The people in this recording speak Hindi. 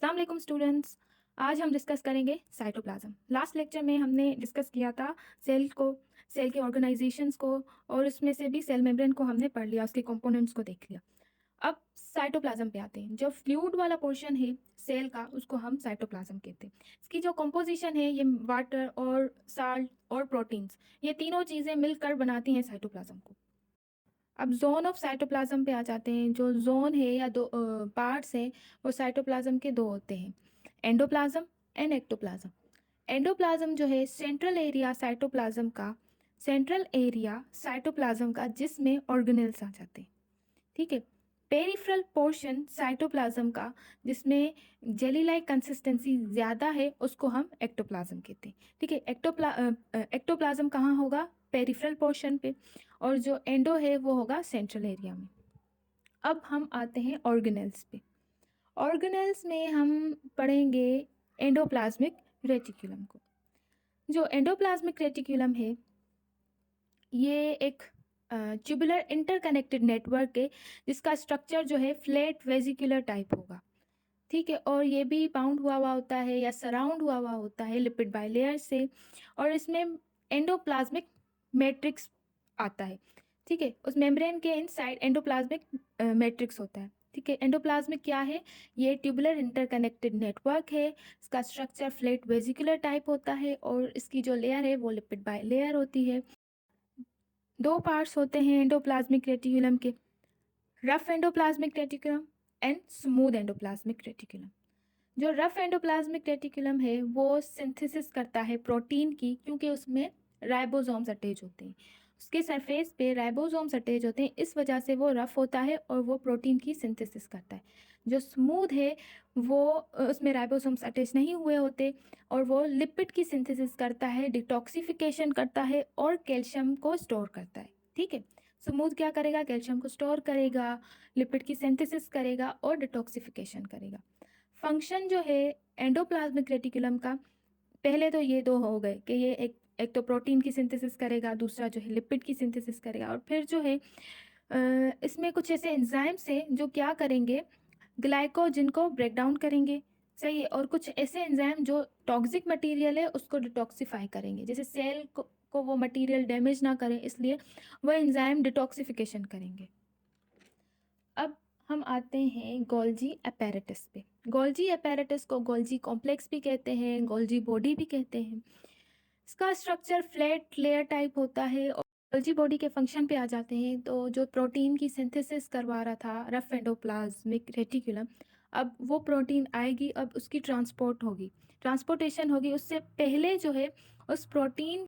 अस्सलाम वालेकुम स्टूडेंट्स। आज हम डिस्कस करेंगे साइटोप्लाज्म। लास्ट लेक्चर में हमने डिस्कस किया था सेल के ऑर्गेनाइजेशंस को, और उसमें से भी सेल मेम्ब्रेन को हमने पढ़ लिया, उसके कंपोनेंट्स को देख लिया। अब साइटोप्लाज्म पे आते हैं। जो फ्लूइड वाला पोर्शन है सेल का, उसको हम साइटोप्लाज्म कहते हैं। इसकी जो कंपोजिशन है, ये वाटर और साल्ट और प्रोटीन्स, ये तीनों चीज़ें मिलकर बनाती हैं साइटोप्लाज्म को। अब जोन ऑफ साइटोप्लाज्म पे आ जाते हैं। जो जोन है या दो पार्ट्स हैं, वो साइटोप्लाज्म के दो होते हैं, एंडोप्लाज्म एंड एक्टोप्लाज्म। एंडोप्लाज्म जो है सेंट्रल एरिया साइटोप्लाज्म का जिसमें ऑर्गेनेल्स आ जाते हैं। ठीक है। पेरिफेरल पोर्शन साइटोप्लाज्म का जिसमें जेली लाइक कंसिस्टेंसी ज़्यादा है, उसको हम एक्टोप्लाज्म कहते हैं। ठीक है। एक्टोप्लाज्म कहाँ होगा? पेरिफेरल पोर्शन पे, और जो एंडो है वो होगा सेंट्रल एरिया में। अब हम आते हैं ऑर्गेनेल्स पे। ऑर्गेनेल्स में हम पढ़ेंगे एंडोप्लाज्मिक रेटिकुलम को। जो एंडोप्लाज्मिक रेटिकुलम है, ये एक ट्यूबुलर इंटरकनेक्टेड नेटवर्क है, जिसका स्ट्रक्चर जो है फ्लैट वेजिकुलर टाइप होगा। ठीक है। और ये भी बाउंड हुआ हुआ होता है या सराउंड हुआ हुआ होता है लिपिड बाइलेयर से, और इसमें एंडोप्लाज्मिक मैट्रिक्स आता है। ठीक है। उस मेम्ब्रेन के इनसाइड एंडोप्लाज्मिक मैट्रिक्स होता है। ठीक है। एंडोप्लाज्मिक क्या है? ये ट्यूबुलर इंटरकनेक्टेड नेटवर्क है। इसका स्ट्रक्चर फ्लैट वेजिकुलर टाइप होता है, और इसकी जो लेयर है वो लिपिड बाइलेयर होती है। दो पार्ट्स होते हैं एंडोप्लाज्मिक रेटिकुलम के, rough endoplasmic reticulum and smooth endoplasmic reticulum. जो रफ एंडोप्लाज्मिक रेटिकुलम है वो सिंथेसिस करता है प्रोटीन की, क्योंकि उसमें राइबोसोम्स अटैच होते हैं। उसके सरफेस पे राइबोसोम्स अटैच होते हैं, इस वजह से वो रफ होता है और वो प्रोटीन की सिंथेसिस करता है। जो स्मूथ है वो उसमें राइबोसोम्स अटैच नहीं हुए होते, और वो लिपिड की सिंथेसिस करता है, डिटॉक्सिफिकेशन करता है और कैल्शियम को स्टोर करता है। ठीक है। स्मूथ क्या करेगा? कैल्शियम को स्टोर करेगा, लिपिड की सिंथेसिस करेगा और डिटॉक्सिफिकेशन करेगा। फंक्शन जो है एंडोप्लाज्मिक रेटिकुलम का, पहले तो ये दो हो गए कि ये एक तो प्रोटीन की सिंथेसिस करेगा, दूसरा जो है लिपिड की सिंथेसिस करेगा। और फिर जो है इसमें कुछ ऐसे एंजाइम्स हैं जो क्या करेंगे, ग्लाइकोजन को ब्रेक डाउन करेंगे। सही है। और कुछ ऐसे एंजाइम जो टॉक्सिक मटेरियल है उसको डिटॉक्सिफाई करेंगे, जैसे सेल को वो मटेरियल डैमेज ना करे, इसलिए वो एंजाइम डिटॉक्सिफिकेशन करेंगे। अब हम आते हैं गोल्जी अपैरेटस पे। गोल्जी अपैरेटस को गोल्जी कॉम्प्लेक्स भी कहते हैं, गोल्जी बॉडी भी कहते हैं। इसका स्ट्रक्चर फ्लैट लेयर टाइप होता है। और गोल्जी बॉडी के फंक्शन पे आ जाते हैं, तो जो प्रोटीन की सिंथेसिस करवा रहा था रफ एंडोप्लाज्मिक रेटिकुलम, अब वो प्रोटीन आएगी, अब उसकी ट्रांसपोर्टेशन होगी। उससे पहले जो है उस प्रोटीन